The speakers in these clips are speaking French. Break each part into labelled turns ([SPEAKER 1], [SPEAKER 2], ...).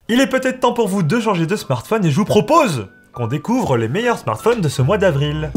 [SPEAKER 1] Il est peut-être temps pour vous de changer de smartphone et je vous propose qu'on découvre les meilleurs smartphones de ce mois d'avril.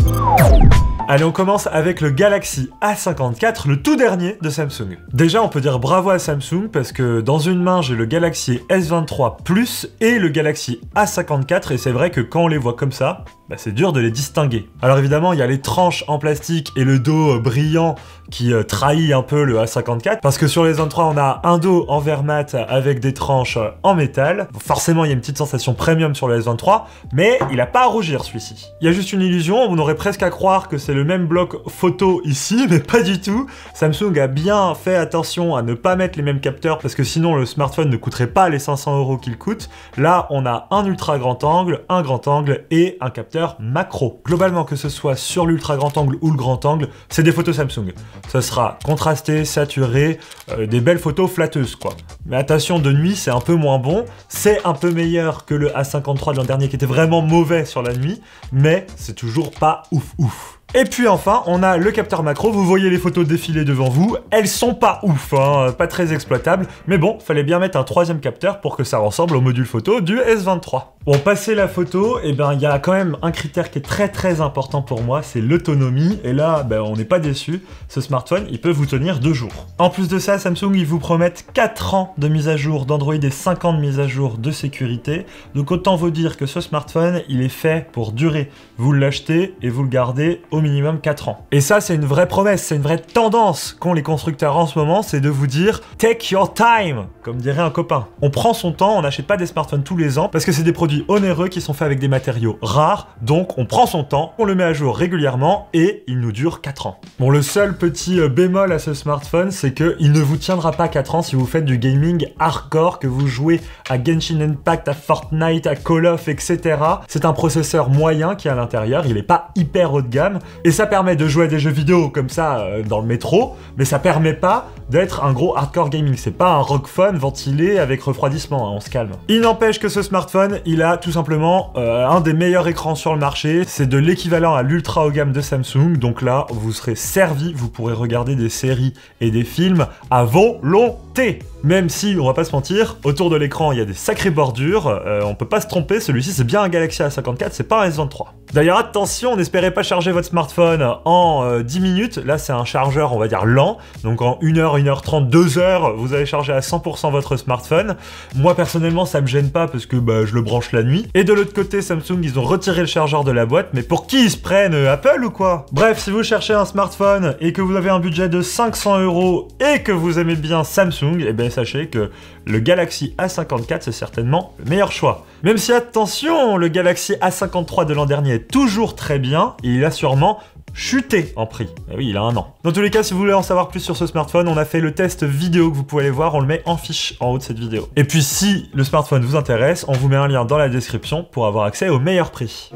[SPEAKER 1] Allez, on commence avec le Galaxy A54, le tout dernier de Samsung. Déjà, on peut dire bravo à Samsung parce que dans une main, j'ai le Galaxy S23 Plus et le Galaxy A54 et c'est vrai que quand on les voit comme ça, c'est dur de les distinguer. Alors évidemment, il y a les tranches en plastique et le dos brillant qui trahit un peu le A54 parce que sur les S23, on a un dos en verre mat avec des tranches en métal. Forcément, il y a une petite sensation premium sur le S23, mais il n'a pas à rougir celui-ci. Il y a juste une illusion, on aurait presque à croire que c'est le même bloc photo ici, mais pas du tout. Samsung a bien fait attention à ne pas mettre les mêmes capteurs parce que sinon le smartphone ne coûterait pas les 500 € qu'il coûte. Là, on a un ultra grand angle, un grand angle et un capteur macro. Globalement, que ce soit sur l'ultra grand angle ou le grand angle, c'est des photos Samsung. Ça sera contrasté, saturé, des belles photos flatteuses quoi. Mais attention, de nuit, c'est un peu moins bon. C'est un peu meilleur que le A53 de l'an dernier qui était vraiment mauvais sur la nuit, mais c'est toujours pas ouf. Et puis enfin, on a le capteur macro, vous voyez les photos défiler devant vous, elles sont pas ouf, hein, pas très exploitables, mais bon, fallait bien mettre un troisième capteur pour que ça ressemble au module photo du S23. Bon, passer la photo, il y a quand même un critère qui est très important pour moi, c'est l'autonomie, et là, on n'est pas déçu, ce smartphone, il peut vous tenir 2 jours. En plus de ça, Samsung, ils vous promettent 4 ans de mise à jour d'Android et 5 ans de mise à jour de sécurité, donc autant vous dire que ce smartphone, il est fait pour durer. Vous l'achetez et vous le gardez au minimum 4 ans. Et ça, c'est une vraie promesse, c'est une vraie tendance qu'ont les constructeurs en ce moment, c'est de vous dire « take your time », comme dirait un copain. On prend son temps, on n'achète pas des smartphones tous les ans, parce que c'est des produits onéreux qui sont faits avec des matériaux rares, donc on prend son temps, on le met à jour régulièrement, et il nous dure 4 ans. Bon, le seul petit bémol à ce smartphone, c'est qu'il ne vous tiendra pas 4 ans si vous faites du gaming hardcore, que vous jouez à Genshin Impact, à Fortnite, à Call of, etc. C'est un processeur moyen qui est à l'intérieur, il n'est pas hyper haut de gamme, et ça permet de jouer à des jeux vidéo comme ça dans le métro, mais ça permet pas d'être un gros hardcore gaming. C'est pas un ROG Phone ventilé avec refroidissement, hein, on se calme. Il n'empêche que ce smartphone, il a tout simplement un des meilleurs écrans sur le marché. C'est de l'équivalent à l'ultra haut gamme de Samsung, donc là, vous serez servi, vous pourrez regarder des séries et des films à volonté. Même si, on va pas se mentir, autour de l'écran, il y a des sacrées bordures, on peut pas se tromper, celui-ci c'est bien un Galaxy A54, c'est pas un S23. D'ailleurs, attention, n'espérez pas charger votre smartphone en 10 minutes, là c'est un chargeur, on va dire, lent, donc en 1h, 1h30, 2h, vous allez charger à 100% votre smartphone. Moi, personnellement, ça me gêne pas parce que je le branche la nuit. Et de l'autre côté, Samsung, ils ont retiré le chargeur de la boîte, mais pour qui ils se prennent, Apple ou quoi? Bref, si vous cherchez un smartphone et que vous avez un budget de 500 € et que vous aimez bien Samsung, sachez que le Galaxy A54, c'est certainement le meilleur choix. Même si, attention, le Galaxy A53 de l'an dernier est toujours très bien, et il a sûrement chuté en prix. Et oui, il a 1 an. Dans tous les cas, si vous voulez en savoir plus sur ce smartphone, on a fait le test vidéo que vous pouvez aller voir, on le met en fiche en haut de cette vidéo. Et puis si le smartphone vous intéresse, on vous met un lien dans la description pour avoir accès au meilleur prix.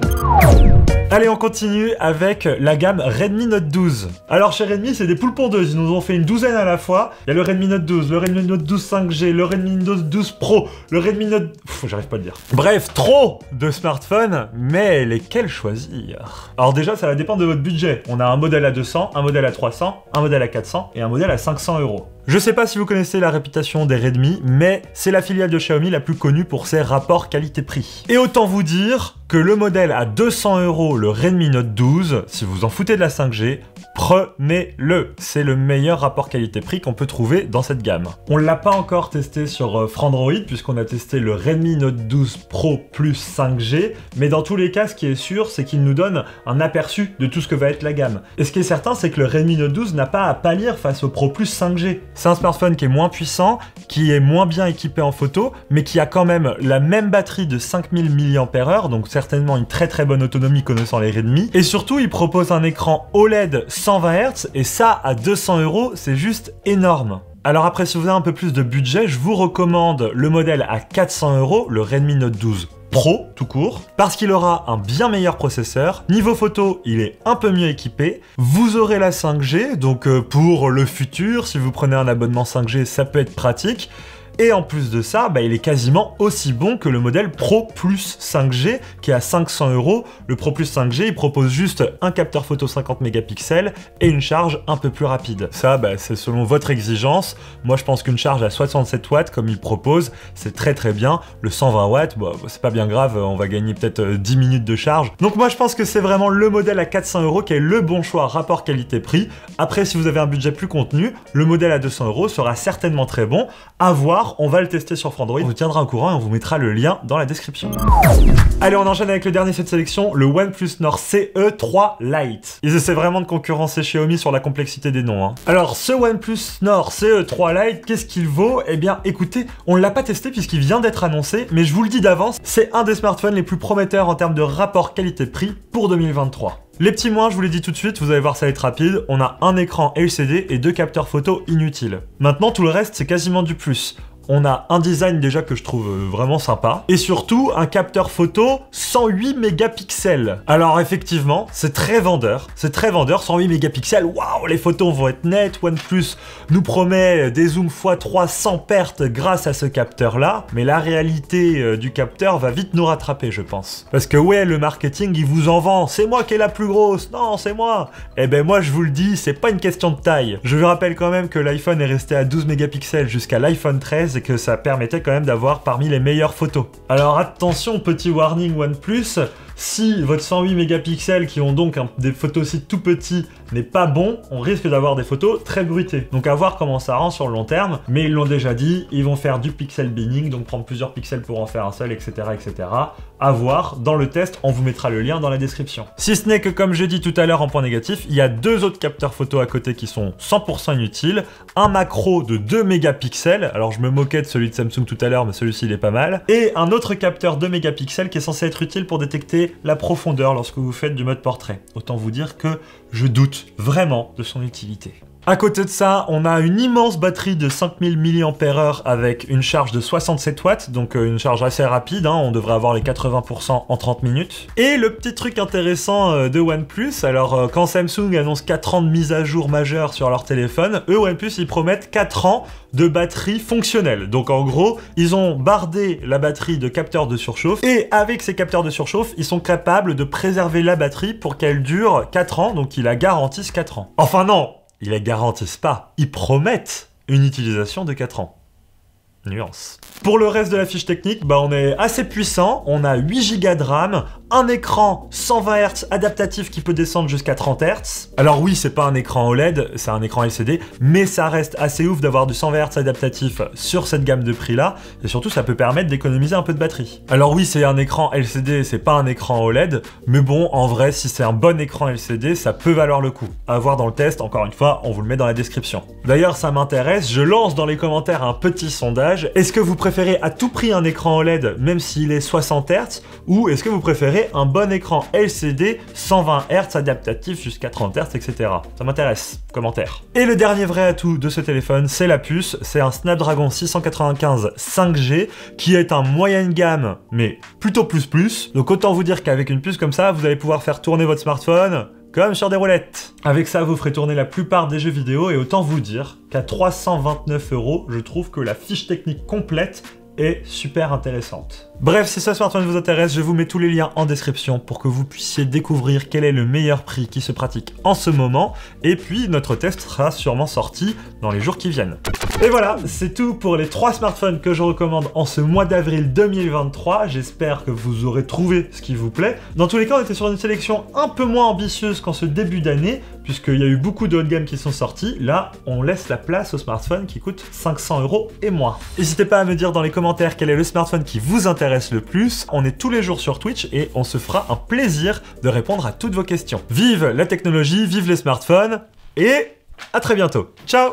[SPEAKER 1] Allez, on continue avec la gamme Redmi Note 12. Alors chez Redmi, c'est des poules pondeuses, ils nous ont fait une douzaine à la fois. Il y a le Redmi Note 12, le Redmi Note 12 5G, le Redmi Note 12 Pro, le Redmi Note... j'arrive pas à le dire. Bref, trop de smartphones, mais lesquels choisir? Alors déjà, ça va dépendre de votre budget. On a un modèle à 200, un modèle à 300, un modèle à 400 et un modèle à 500 €. Je sais pas si vous connaissez la réputation des Redmi, mais c'est la filiale de Xiaomi la plus connue pour ses rapports qualité-prix. Et autant vous dire que le modèle à 200 €, le Redmi Note 12, si vous en foutez de la 5G, prenez-le. C'est le meilleur rapport qualité-prix qu'on peut trouver dans cette gamme. On l'a pas encore testé sur Frandroid, puisqu'on a testé le Redmi Note 12 Pro plus 5G, mais dans tous les cas, ce qui est sûr, c'est qu'il nous donne un aperçu de tout ce que va être la gamme. Et ce qui est certain, c'est que le Redmi Note 12 n'a pas à pâlir face au Pro plus 5G. C'est un smartphone qui est moins puissant, qui est moins bien équipé en photo, mais qui a quand même la même batterie de 5000 mAh, donc certainement une très bonne autonomie connaissant les Redmi. Et surtout, il propose un écran OLED 120 Hz, et ça, à 200 €, c'est juste énorme. Alors après, si vous avez un peu plus de budget, je vous recommande le modèle à 400 €, le Redmi Note 12 Pro, tout court, parce qu'il aura un bien meilleur processeur. Niveau photo, il est un peu mieux équipé. Vous aurez la 5G, donc pour le futur, si vous prenez un abonnement 5G, ça peut être pratique. Et en plus de ça, bah, il est quasiment aussi bon que le modèle Pro Plus 5G qui est à 500 €. Le Pro Plus 5G, il propose juste un capteur photo 50 mégapixels et une charge un peu plus rapide. Ça, bah, c'est selon votre exigence. Moi, je pense qu'une charge à 67 watts, comme il propose, c'est très bien. Le 120 watts, bah, c'est pas bien grave, on va gagner peut-être 10 minutes de charge. Donc moi, je pense que c'est vraiment le modèle à 400 € qui est le bon choix rapport qualité-prix. Après, si vous avez un budget plus contenu, le modèle à 200 € sera certainement très bon. À voir, on va le tester sur Frandroid. On vous tiendra au courant et on vous mettra le lien dans la description. Allez, on enchaîne avec le dernier de cette sélection, le OnePlus Nord CE3 Lite. Ils essaient vraiment de concurrencer Xiaomi sur la complexité des noms, hein. Alors, ce OnePlus Nord CE3 Lite, qu'est-ce qu'il vaut? Eh bien, écoutez, on l'a pas testé puisqu'il vient d'être annoncé, mais je vous le dis d'avance, c'est un des smartphones les plus prometteurs en termes de rapport qualité-prix pour 2023. Les petits moins, je vous l'ai dit tout de suite, vous allez voir, ça va être rapide. On a un écran LCD et 2 capteurs photo inutiles. Maintenant, tout le reste, c'est quasiment du plus. On a un design déjà que je trouve vraiment sympa. Et surtout, un capteur photo 108 mégapixels. Alors effectivement, c'est très vendeur. C'est très vendeur, 108 mégapixels. Waouh, les photos vont être nettes. OnePlus nous promet des zooms x3 sans perte grâce à ce capteur-là. Mais la réalité du capteur va vite nous rattraper, je pense. Parce que ouais, le marketing, il vous en vend. C'est moi qui est la plus grosse. Non, c'est moi. Eh ben moi, je vous le dis, c'est pas une question de taille. Je vous rappelle quand même que l'iPhone est resté à 12 mégapixels jusqu'à l'iPhone 13. Et que ça permettait quand même d'avoir parmi les meilleures photos. Alors attention, petit warning OnePlus, si votre 108 mégapixels qui ont donc des photos aussi tout petits n'est pas bon, on risque d'avoir des photos très bruitées. Donc à voir comment ça rend sur le long terme, mais ils l'ont déjà dit, ils vont faire du pixel binning, donc prendre plusieurs pixels pour en faire un seul, etc. etc. À voir dans le test, on vous mettra le lien dans la description. Si ce n'est que comme j'ai dit tout à l'heure en point négatif, il y a 2 autres capteurs photo à côté qui sont 100% inutiles, un macro de 2 mégapixels, alors je me moquais de celui de Samsung tout à l'heure, mais celui-ci il est pas mal, et un autre capteur 2 mégapixels qui est censé être utile pour détecter la profondeur lorsque vous faites du mode portrait. Autant vous dire que je doute vraiment de son utilité. À côté de ça, on a une immense batterie de 5000 mAh avec une charge de 67 watts, donc une charge assez rapide, hein, on devrait avoir les 80% en 30 minutes. Et le petit truc intéressant de OnePlus, alors quand Samsung annonce 4 ans de mise à jour majeure sur leur téléphone, eux OnePlus ils promettent 4 ans de batterie fonctionnelle. Donc en gros, ils ont bardé la batterie de capteurs de surchauffe, et avec ces capteurs de surchauffe, ils sont capables de préserver la batterie pour qu'elle dure 4 ans, donc ils la garantissent 4 ans. Enfin non, ils la garantissent pas, ils promettent une utilisation de 4 ans. Nuance. Pour le reste de la fiche technique, bah on est assez puissant, on a 8 Go de RAM, un écran 120 Hz adaptatif qui peut descendre jusqu'à 30 Hz. Alors oui, c'est pas un écran OLED, c'est un écran LCD, mais ça reste assez ouf d'avoir du 120 Hz adaptatif sur cette gamme de prix là, et surtout ça peut permettre d'économiser un peu de batterie. Alors oui, c'est un écran LCD, c'est pas un écran OLED, mais bon, en vrai, si c'est un bon écran LCD, ça peut valoir le coup. À voir dans le test, encore une fois, on vous le met dans la description. D'ailleurs, ça m'intéresse, je lance dans les commentaires un petit sondage. Est-ce que vous préférez à tout prix un écran OLED, même s'il est 60 Hz, ou est-ce que vous préférez un bon écran LCD 120 Hz adaptatif jusqu'à 30 Hz, etc. Ça m'intéresse, commentaire. Et le dernier vrai atout de ce téléphone, c'est la puce. C'est un Snapdragon 695 5G, qui est un moyenne gamme, mais plutôt plus. Donc autant vous dire qu'avec une puce comme ça, vous allez pouvoir faire tourner votre smartphone comme sur des roulettes. Avec ça, vous ferez tourner la plupart des jeux vidéo, et autant vous dire qu'à 329 €, je trouve que la fiche technique complète est super intéressante. Bref, si ce smartphone vous intéresse, je vous mets tous les liens en description pour que vous puissiez découvrir quel est le meilleur prix qui se pratique en ce moment, et puis notre test sera sûrement sorti dans les jours qui viennent. Et voilà, c'est tout pour les 3 smartphones que je recommande en ce mois d'avril 2023. J'espère que vous aurez trouvé ce qui vous plaît. Dans tous les cas, on était sur une sélection un peu moins ambitieuse qu'en ce début d'année, puisqu'il y a eu beaucoup de haut de gamme qui sont sortis. Là, on laisse la place aux smartphones qui coûtent 500 € et moins. N'hésitez pas à me dire dans les commentaires quel est le smartphone qui vous intéresse le plus. On est tous les jours sur Twitch et on se fera un plaisir de répondre à toutes vos questions. Vive la technologie, vive les smartphones, et à très bientôt. Ciao!